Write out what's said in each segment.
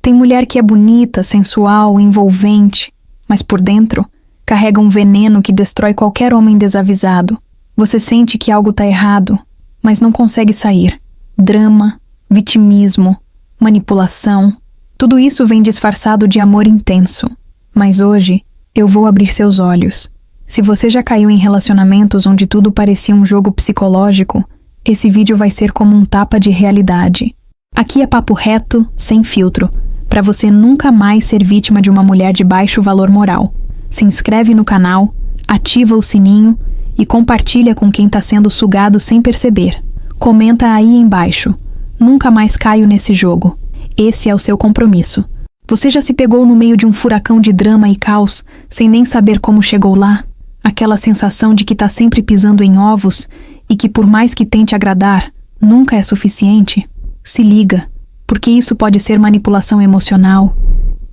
Tem mulher que é bonita, sensual, envolvente, mas por dentro carrega um veneno que destrói qualquer homem desavisado. Você sente que algo tá errado, mas não consegue sair. Drama, vitimismo, manipulação, tudo isso vem disfarçado de amor intenso. Mas hoje, eu vou abrir seus olhos. Se você já caiu em relacionamentos onde tudo parecia um jogo psicológico, esse vídeo vai ser como um tapa de realidade. Aqui é papo reto, sem filtro, para você nunca mais ser vítima de uma mulher de baixo valor moral. Se inscreve no canal, ativa o sininho e compartilha com quem está sendo sugado sem perceber. Comenta aí embaixo. Nunca mais caio nesse jogo. Esse é o seu compromisso. Você já se pegou no meio de um furacão de drama e caos, sem nem saber como chegou lá? Aquela sensação de que está sempre pisando em ovos e que por mais que tente agradar, nunca é suficiente? Se liga, porque isso pode ser manipulação emocional,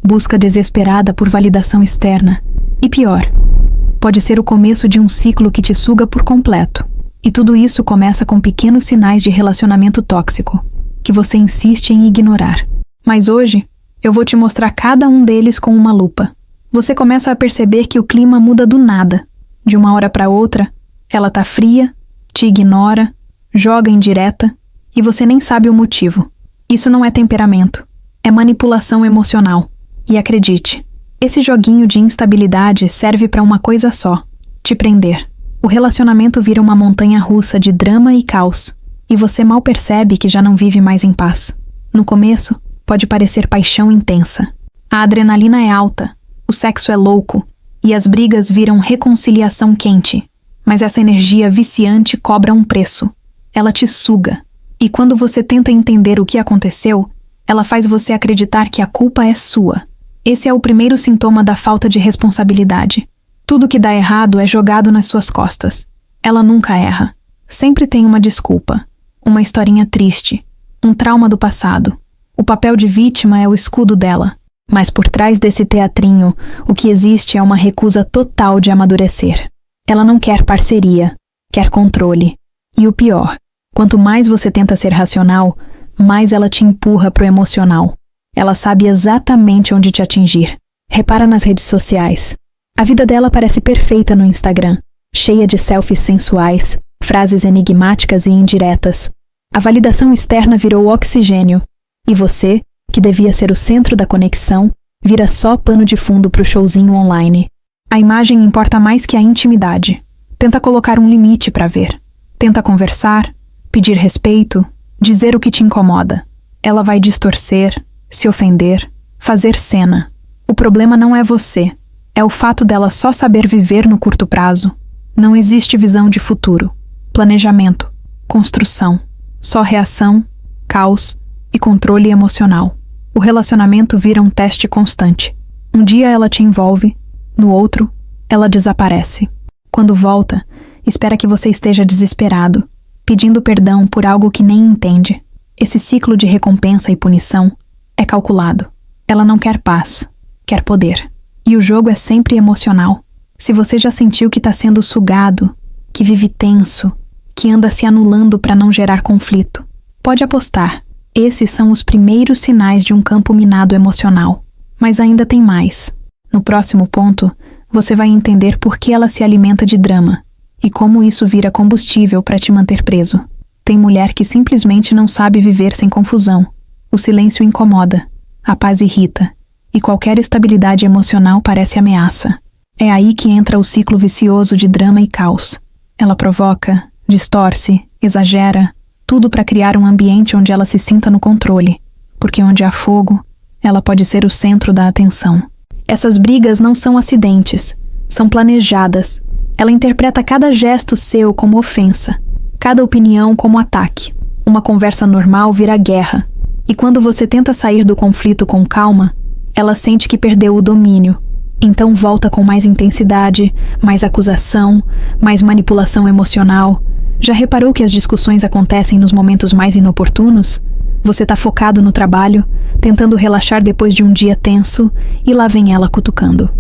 busca desesperada por validação externa. E pior, pode ser o começo de um ciclo que te suga por completo. E tudo isso começa com pequenos sinais de relacionamento tóxico, que você insiste em ignorar. Mas hoje, eu vou te mostrar cada um deles com uma lupa. Você começa a perceber que o clima muda do nada. De uma hora para outra, ela tá fria, te ignora, joga indireta, e você nem sabe o motivo. Isso não é temperamento, é manipulação emocional. E acredite, esse joguinho de instabilidade serve para uma coisa só: te prender. O relacionamento vira uma montanha-russa de drama e caos, e você mal percebe que já não vive mais em paz. No começo, pode parecer paixão intensa. A adrenalina é alta, o sexo é louco, e as brigas viram reconciliação quente. Mas essa energia viciante cobra um preço. Ela te suga. E quando você tenta entender o que aconteceu, ela faz você acreditar que a culpa é sua. Esse é o primeiro sintoma da falta de responsabilidade. Tudo que dá errado é jogado nas suas costas. Ela nunca erra. Sempre tem uma desculpa, uma historinha triste, um trauma do passado. O papel de vítima é o escudo dela. Mas por trás desse teatrinho, o que existe é uma recusa total de amadurecer. Ela não quer parceria, quer controle. E o pior, quanto mais você tenta ser racional, mais ela te empurra pro emocional. Ela sabe exatamente onde te atingir. Repara nas redes sociais. A vida dela parece perfeita no Instagram, cheia de selfies sensuais, frases enigmáticas e indiretas. A validação externa virou oxigênio. E você, que devia ser o centro da conexão, vira só pano de fundo pro showzinho online. A imagem importa mais que a intimidade. Tenta colocar um limite para ver. Tenta conversar, pedir respeito, dizer o que te incomoda. Ela vai distorcer, se ofender, fazer cena. O problema não é você. É o fato dela só saber viver no curto prazo. Não existe visão de futuro, planejamento, construção. Só reação, caos e controle emocional. O relacionamento vira um teste constante. Um dia ela te envolve, no outro, ela desaparece. Quando volta, espera que você esteja desesperado, pedindo perdão por algo que nem entende. Esse ciclo de recompensa e punição é calculado. Ela não quer paz, quer poder. E o jogo é sempre emocional. Se você já sentiu que está sendo sugado, que vive tenso, que anda se anulando para não gerar conflito, pode apostar. Esses são os primeiros sinais de um campo minado emocional. Mas ainda tem mais. No próximo ponto, você vai entender por que ela se alimenta de drama e como isso vira combustível para te manter preso. Tem mulher que simplesmente não sabe viver sem confusão. O silêncio incomoda, a paz irrita, e qualquer estabilidade emocional parece ameaça. É aí que entra o ciclo vicioso de drama e caos. Ela provoca, distorce, exagera, tudo para criar um ambiente onde ela se sinta no controle, porque onde há fogo, ela pode ser o centro da atenção. Essas brigas não são acidentes, são planejadas. Ela interpreta cada gesto seu como ofensa, cada opinião como ataque. Uma conversa normal vira guerra, e quando você tenta sair do conflito com calma, ela sente que perdeu o domínio. Então volta com mais intensidade, mais acusação, mais manipulação emocional. Já reparou que as discussões acontecem nos momentos mais inoportunos? Você tá focado no trabalho, tentando relaxar depois de um dia tenso, e lá vem ela cutucando.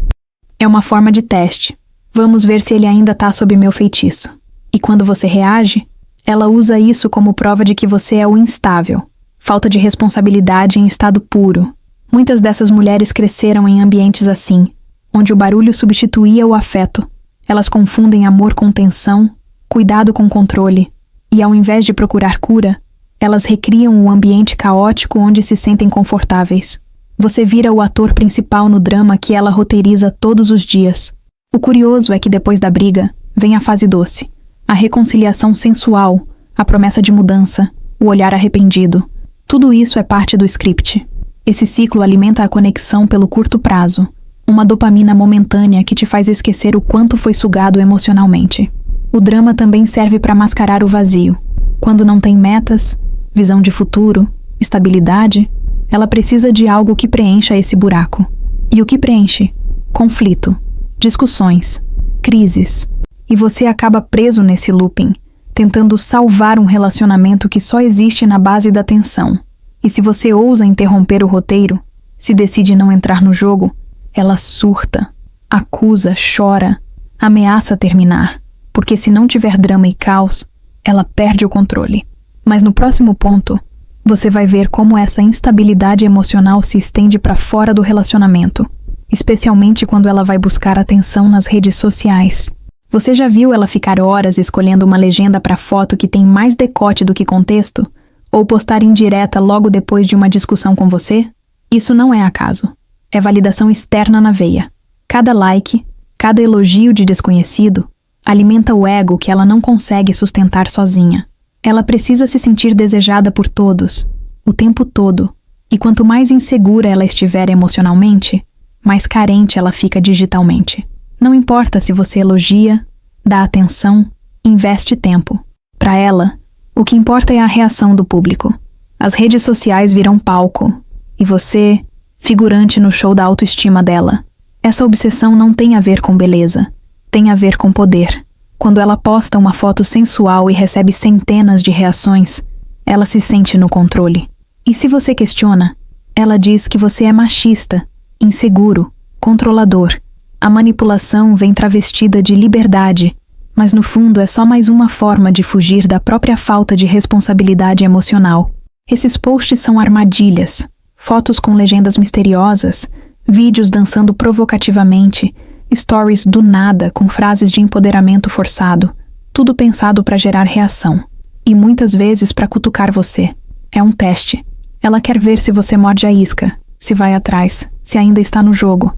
É uma forma de teste. Vamos ver se ele ainda tá sob meu feitiço. E quando você reage, ela usa isso como prova de que você é o instável. Falta de responsabilidade em estado puro. Muitas dessas mulheres cresceram em ambientes assim, onde o barulho substituía o afeto. Elas confundem amor com tensão, cuidado com controle, e ao invés de procurar cura, elas recriam o ambiente caótico onde se sentem confortáveis. Você vira o ator principal no drama que ela roteiriza todos os dias. O curioso é que depois da briga, vem a fase doce, a reconciliação sensual, a promessa de mudança, o olhar arrependido. Tudo isso é parte do script. Esse ciclo alimenta a conexão pelo curto prazo, uma dopamina momentânea que te faz esquecer o quanto foi sugado emocionalmente. O drama também serve para mascarar o vazio. Quando não tem metas, visão de futuro, estabilidade, ela precisa de algo que preencha esse buraco. E o que preenche? Conflito, discussões, crises. E você acaba preso nesse looping, tentando salvar um relacionamento que só existe na base da tensão. E se você ousa interromper o roteiro, se decide não entrar no jogo, ela surta, acusa, chora, ameaça terminar, porque se não tiver drama e caos, ela perde o controle. Mas no próximo ponto, você vai ver como essa instabilidade emocional se estende para fora do relacionamento, especialmente quando ela vai buscar atenção nas redes sociais. Você já viu ela ficar horas escolhendo uma legenda para foto que tem mais decote do que contexto? Ou postar indireta logo depois de uma discussão com você? Isso não é acaso. É validação externa na veia. Cada like, cada elogio de desconhecido, alimenta o ego que ela não consegue sustentar sozinha. Ela precisa se sentir desejada por todos, o tempo todo. E quanto mais insegura ela estiver emocionalmente, mais carente ela fica digitalmente. Não importa se você elogia, dá atenção, investe tempo. Para ela, o que importa é a reação do público. As redes sociais viram palco, e você, figurante no show da autoestima dela. Essa obsessão não tem a ver com beleza, tem a ver com poder. Quando ela posta uma foto sensual e recebe centenas de reações, ela se sente no controle. E se você questiona, ela diz que você é machista, inseguro, controlador. A manipulação vem travestida de liberdade, mas no fundo é só mais uma forma de fugir da própria falta de responsabilidade emocional. Esses posts são armadilhas, fotos com legendas misteriosas, vídeos dançando provocativamente, stories do nada com frases de empoderamento forçado, tudo pensado para gerar reação. E muitas vezes para cutucar você. É um teste. Ela quer ver se você morde a isca, se vai atrás, se ainda está no jogo.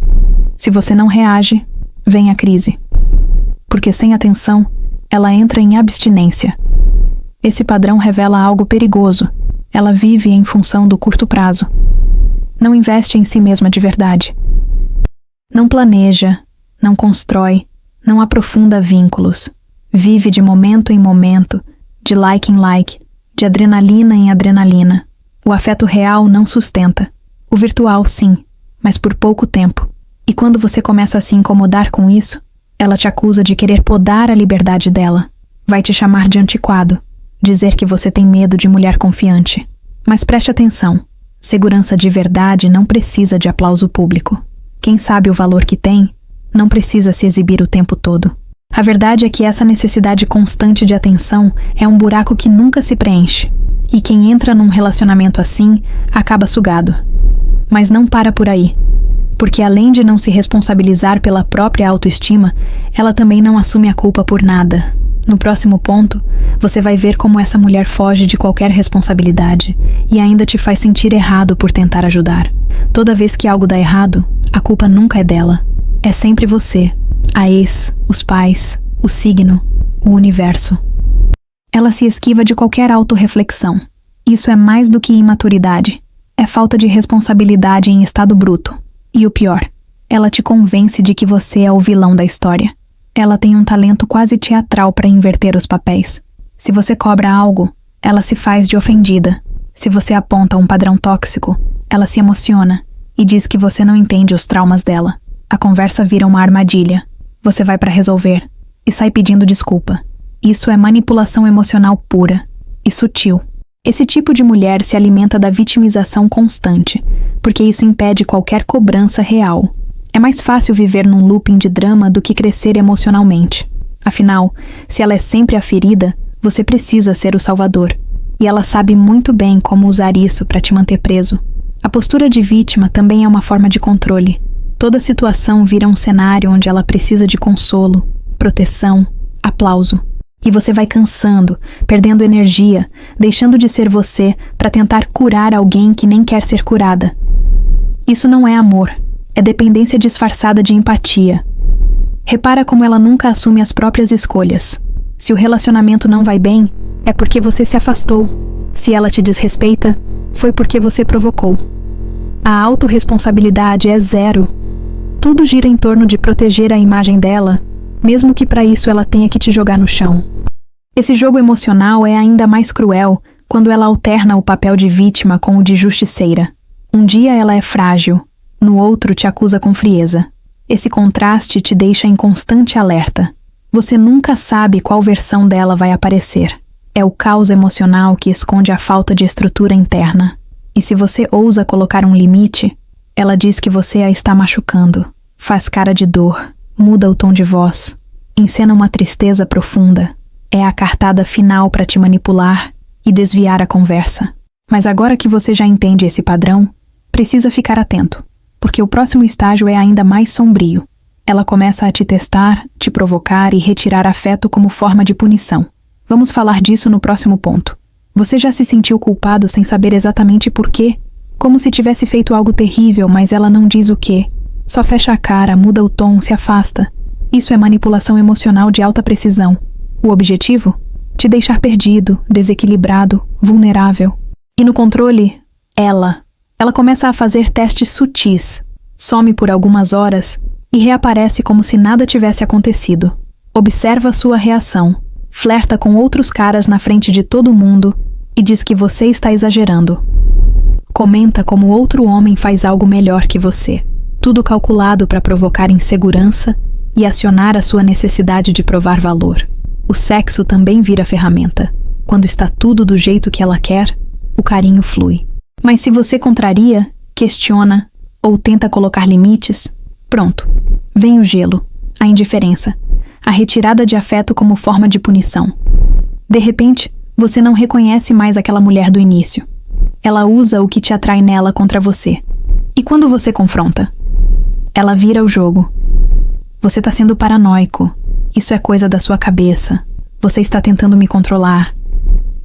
Se você não reage, vem a crise. Porque sem atenção, ela entra em abstinência. Esse padrão revela algo perigoso. Ela vive em função do curto prazo. Não investe em si mesma de verdade. Não planeja, não constrói, não aprofunda vínculos. Vive de momento em momento, de like em like, de adrenalina em adrenalina. O afeto real não sustenta. O virtual, sim, mas por pouco tempo. E quando você começa a se incomodar com isso, ela te acusa de querer podar a liberdade dela. Vai te chamar de antiquado, dizer que você tem medo de mulher confiante. Mas preste atenção, segurança de verdade não precisa de aplauso público. Quem sabe o valor que tem, não precisa se exibir o tempo todo. A verdade é que essa necessidade constante de atenção é um buraco que nunca se preenche. E quem entra num relacionamento assim, acaba sugado. Mas não para por aí. Porque além de não se responsabilizar pela própria autoestima, ela também não assume a culpa por nada. No próximo ponto, você vai ver como essa mulher foge de qualquer responsabilidade e ainda te faz sentir errado por tentar ajudar. Toda vez que algo dá errado, a culpa nunca é dela. É sempre você, a ex, os pais, o signo, o universo. Ela se esquiva de qualquer autorreflexão. Isso é mais do que imaturidade. É falta de responsabilidade em estado bruto. E o pior, ela te convence de que você é o vilão da história. Ela tem um talento quase teatral para inverter os papéis. Se você cobra algo, ela se faz de ofendida. Se você aponta um padrão tóxico, ela se emociona e diz que você não entende os traumas dela. A conversa vira uma armadilha. Você vai para resolver e sai pedindo desculpa. Isso é manipulação emocional pura e sutil. Esse tipo de mulher se alimenta da vitimização constante, porque isso impede qualquer cobrança real. É mais fácil viver num looping de drama do que crescer emocionalmente. Afinal, se ela é sempre a ferida, você precisa ser o salvador. E ela sabe muito bem como usar isso para te manter preso. A postura de vítima também é uma forma de controle. Toda situação vira um cenário onde ela precisa de consolo, proteção, aplauso. E você vai cansando, perdendo energia, deixando de ser você para tentar curar alguém que nem quer ser curada. Isso não é amor, é dependência disfarçada de empatia. Repara como ela nunca assume as próprias escolhas. Se o relacionamento não vai bem, é porque você se afastou. Se ela te desrespeita, foi porque você provocou. A autorresponsabilidade é zero. Tudo gira em torno de proteger a imagem dela, mesmo que para isso ela tenha que te jogar no chão. Esse jogo emocional é ainda mais cruel quando ela alterna o papel de vítima com o de justiceira. Um dia ela é frágil, no outro te acusa com frieza. Esse contraste te deixa em constante alerta. Você nunca sabe qual versão dela vai aparecer. É o caos emocional que esconde a falta de estrutura interna. E se você ousa colocar um limite, ela diz que você a está machucando. Faz cara de dor, muda o tom de voz, encena uma tristeza profunda. É a cartada final para te manipular e desviar a conversa. Mas agora que você já entende esse padrão, precisa ficar atento, porque o próximo estágio é ainda mais sombrio. Ela começa a te testar, te provocar e retirar afeto como forma de punição. Vamos falar disso no próximo ponto. Você já se sentiu culpado sem saber exatamente por quê? Como se tivesse feito algo terrível, mas ela não diz o quê. Só fecha a cara, muda o tom, se afasta. Isso é manipulação emocional de alta precisão. O objetivo? Te deixar perdido, desequilibrado, vulnerável. E no controle, ela. Ela começa a fazer testes sutis, some por algumas horas e reaparece como se nada tivesse acontecido. Observa sua reação, flerta com outros caras na frente de todo mundo e diz que você está exagerando. Comenta como outro homem faz algo melhor que você. Tudo calculado para provocar insegurança e acionar a sua necessidade de provar valor. O sexo também vira ferramenta. Quando está tudo do jeito que ela quer, o carinho flui. Mas se você contraria, questiona ou tenta colocar limites, pronto. Vem o gelo, a indiferença, a retirada de afeto como forma de punição. De repente, você não reconhece mais aquela mulher do início. Ela usa o que te atrai nela contra você. E quando você confronta? Ela vira o jogo. Você está sendo paranoico. Isso é coisa da sua cabeça. Você está tentando me controlar.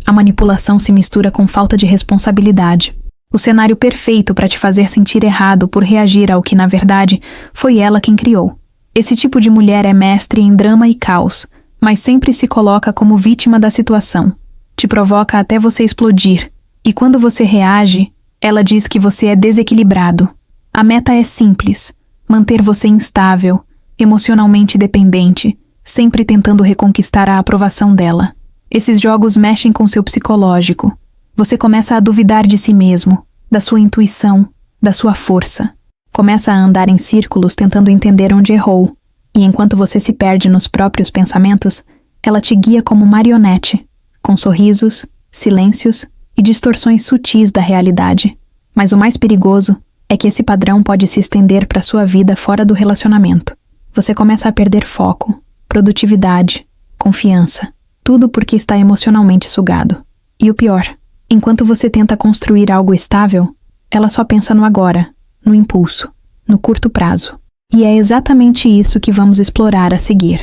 A manipulação se mistura com falta de responsabilidade. O cenário perfeito para te fazer sentir errado por reagir ao que, na verdade, foi ela quem criou. Esse tipo de mulher é mestre em drama e caos, mas sempre se coloca como vítima da situação. Te provoca até você explodir. E quando você reage, ela diz que você é desequilibrado. A meta é simples: manter você instável, emocionalmente dependente, sempre tentando reconquistar a aprovação dela. Esses jogos mexem com seu psicológico. Você começa a duvidar de si mesmo, da sua intuição, da sua força. Começa a andar em círculos tentando entender onde errou. E enquanto você se perde nos próprios pensamentos, ela te guia como marionete, com sorrisos, silêncios e distorções sutis da realidade. Mas o mais perigoso é que esse padrão pode se estender para sua vida fora do relacionamento. Você começa a perder foco, produtividade, confiança. Tudo porque está emocionalmente sugado. E o pior, enquanto você tenta construir algo estável, ela só pensa no agora, no impulso, no curto prazo. E é exatamente isso que vamos explorar a seguir.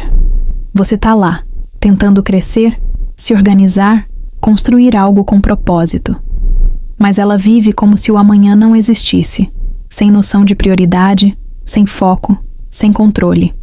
Você tá lá, tentando crescer, se organizar, construir algo com propósito. Mas ela vive como se o amanhã não existisse, sem noção de prioridade, sem foco, sem controle.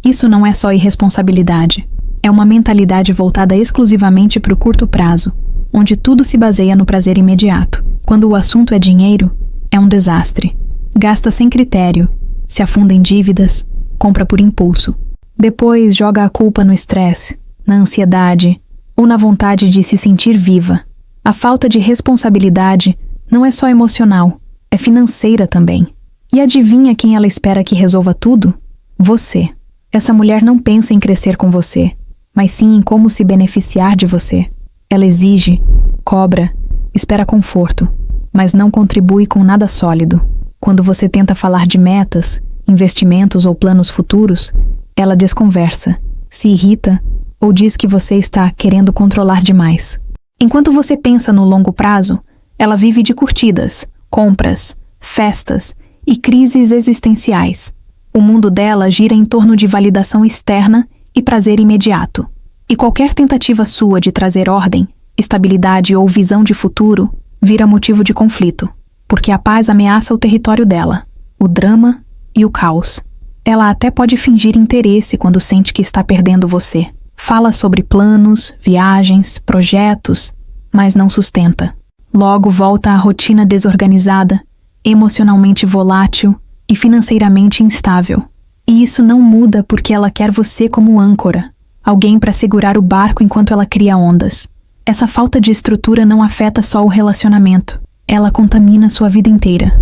Isso não é só irresponsabilidade. É uma mentalidade voltada exclusivamente para o curto prazo, onde tudo se baseia no prazer imediato. Quando o assunto é dinheiro, é um desastre. Gasta sem critério, se afunda em dívidas, compra por impulso. Depois joga a culpa no estresse, na ansiedade ou na vontade de se sentir viva. A falta de responsabilidade não é só emocional, é financeira também. E adivinha quem ela espera que resolva tudo? Você. Essa mulher não pensa em crescer com você, mas sim em como se beneficiar de você. Ela exige, cobra, espera conforto, mas não contribui com nada sólido. Quando você tenta falar de metas, investimentos ou planos futuros, ela desconversa, se irrita ou diz que você está querendo controlar demais. Enquanto você pensa no longo prazo, ela vive de curtidas, compras, festas e crises existenciais. O mundo dela gira em torno de validação externa e prazer imediato. E qualquer tentativa sua de trazer ordem, estabilidade ou visão de futuro vira motivo de conflito, porque a paz ameaça o território dela, o drama e o caos. Ela até pode fingir interesse quando sente que está perdendo você. Fala sobre planos, viagens, projetos, mas não sustenta. Logo volta à rotina desorganizada, emocionalmente volátil e financeiramente instável. E isso não muda porque ela quer você como âncora, alguém para segurar o barco enquanto ela cria ondas. Essa falta de estrutura não afeta só o relacionamento, ela contamina sua vida inteira.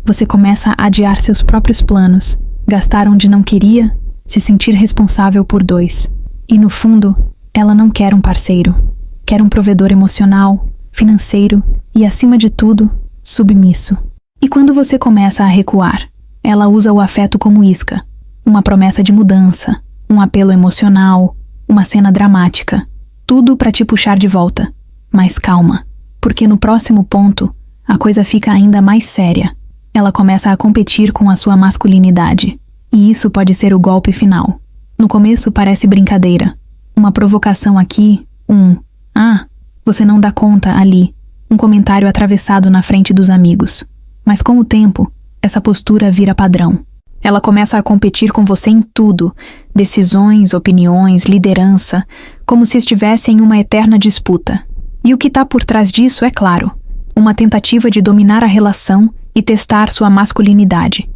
Você começa a adiar seus próprios planos, gastar onde não queria, se sentir responsável por dois. E no fundo, ela não quer um parceiro. Quer um provedor emocional, financeiro e, acima de tudo, submisso. E quando você começa a recuar, ela usa o afeto como isca. Uma promessa de mudança, um apelo emocional, uma cena dramática. Tudo para te puxar de volta. Mas calma, porque no próximo ponto, a coisa fica ainda mais séria. Ela começa a competir com a sua masculinidade. E isso pode ser o golpe final. No começo parece brincadeira. Uma provocação aqui, você não dá conta ali. Um comentário atravessado na frente dos amigos. Mas com o tempo, essa postura vira padrão. Ela começa a competir com você em tudo. Decisões, opiniões, liderança. Como se estivesse em uma eterna disputa. E o que está por trás disso é claro. Uma tentativa de dominar a relação e testar sua masculinidade.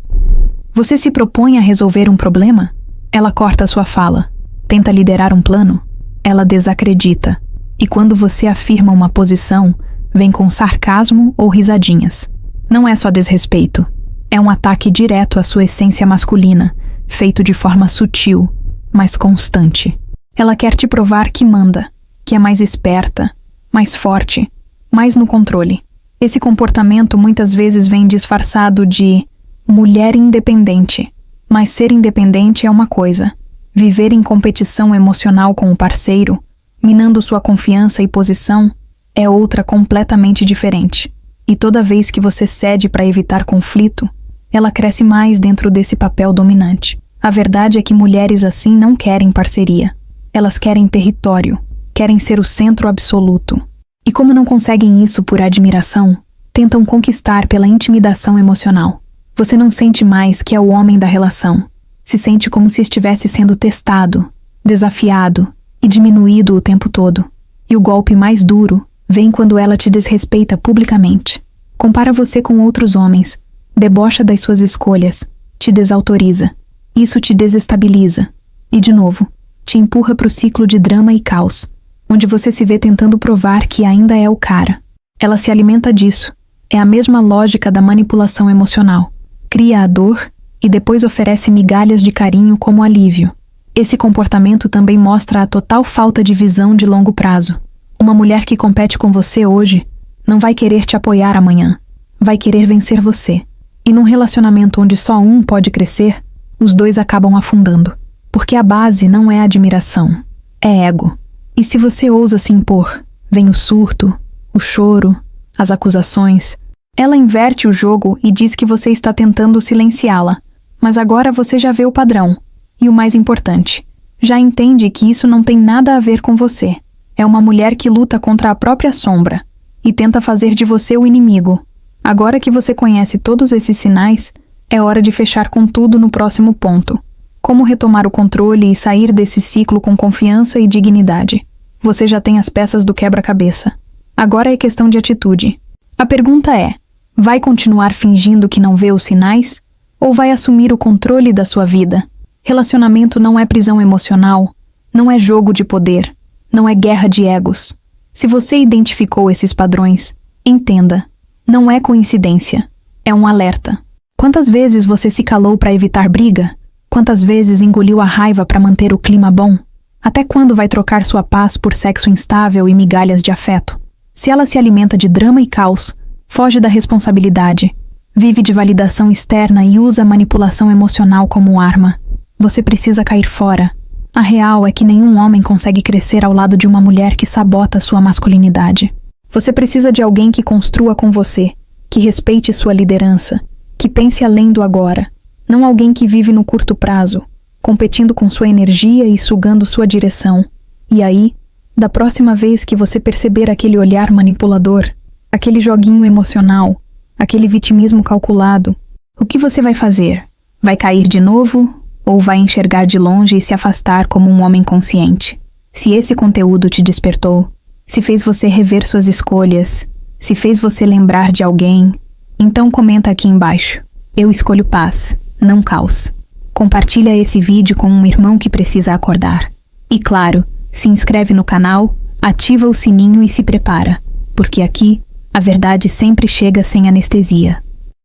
Você se propõe a resolver um problema? Ela corta sua fala. Tenta liderar um plano? Ela desacredita. E quando você afirma uma posição, vem com sarcasmo ou risadinhas. Não é só desrespeito. É um ataque direto à sua essência masculina, feito de forma sutil, mas constante. Ela quer te provar que manda, que é mais esperta, mais forte, mais no controle. Esse comportamento muitas vezes vem disfarçado de mulher independente. Mas ser independente é uma coisa. Viver em competição emocional com o parceiro, minando sua confiança e posição, é outra completamente diferente. E toda vez que você cede para evitar conflito, ela cresce mais dentro desse papel dominante. A verdade é que mulheres assim não querem parceria. Elas querem território, querem ser o centro absoluto. E como não conseguem isso por admiração, tentam conquistar pela intimidação emocional. Você não sente mais que é o homem da relação. Se sente como se estivesse sendo testado, desafiado e diminuído o tempo todo. E o golpe mais duro vem quando ela te desrespeita publicamente. Compara você com outros homens, debocha das suas escolhas, te desautoriza. Isso te desestabiliza. E, de novo, te empurra para o ciclo de drama e caos, onde você se vê tentando provar que ainda é o cara. Ela se alimenta disso. É a mesma lógica da manipulação emocional. Cria a dor e depois oferece migalhas de carinho como alívio. Esse comportamento também mostra a total falta de visão de longo prazo. Uma mulher que compete com você hoje não vai querer te apoiar amanhã. Vai querer vencer você. E num relacionamento onde só um pode crescer, os dois acabam afundando. Porque a base não é admiração, é ego. E se você ousa se impor, vem o surto, o choro, as acusações. Ela inverte o jogo e diz que você está tentando silenciá-la. Mas agora você já vê o padrão. E o mais importante, já entende que isso não tem nada a ver com você. É uma mulher que luta contra a própria sombra e tenta fazer de você o inimigo. Agora que você conhece todos esses sinais, é hora de fechar com tudo no próximo ponto. Como retomar o controle e sair desse ciclo com confiança e dignidade. Você já tem as peças do quebra-cabeça. Agora é questão de atitude. A pergunta é, vai continuar fingindo que não vê os sinais? Ou vai assumir o controle da sua vida? Relacionamento não é prisão emocional, não é jogo de poder, não é guerra de egos. Se você identificou esses padrões, entenda, não é coincidência, é um alerta. Quantas vezes você se calou para evitar briga? Quantas vezes engoliu a raiva para manter o clima bom? Até quando vai trocar sua paz por sexo instável e migalhas de afeto? Se ela se alimenta de drama e caos, foge da responsabilidade, vive de validação externa e usa a manipulação emocional como arma, você precisa cair fora. A real é que nenhum homem consegue crescer ao lado de uma mulher que sabota sua masculinidade. Você precisa de alguém que construa com você, que respeite sua liderança, que pense além do agora, não alguém que vive no curto prazo, competindo com sua energia e sugando sua direção. E aí, da próxima vez que você perceber aquele olhar manipulador, aquele joguinho emocional, aquele vitimismo calculado, o que você vai fazer? Vai cair de novo ou vai enxergar de longe e se afastar como um homem consciente? Se esse conteúdo te despertou, se fez você rever suas escolhas, se fez você lembrar de alguém, então comenta aqui embaixo. Eu escolho paz, não caos. Compartilha esse vídeo com um irmão que precisa acordar. E claro, se inscreve no canal, ativa o sininho e se prepara, porque aqui a verdade sempre chega sem anestesia.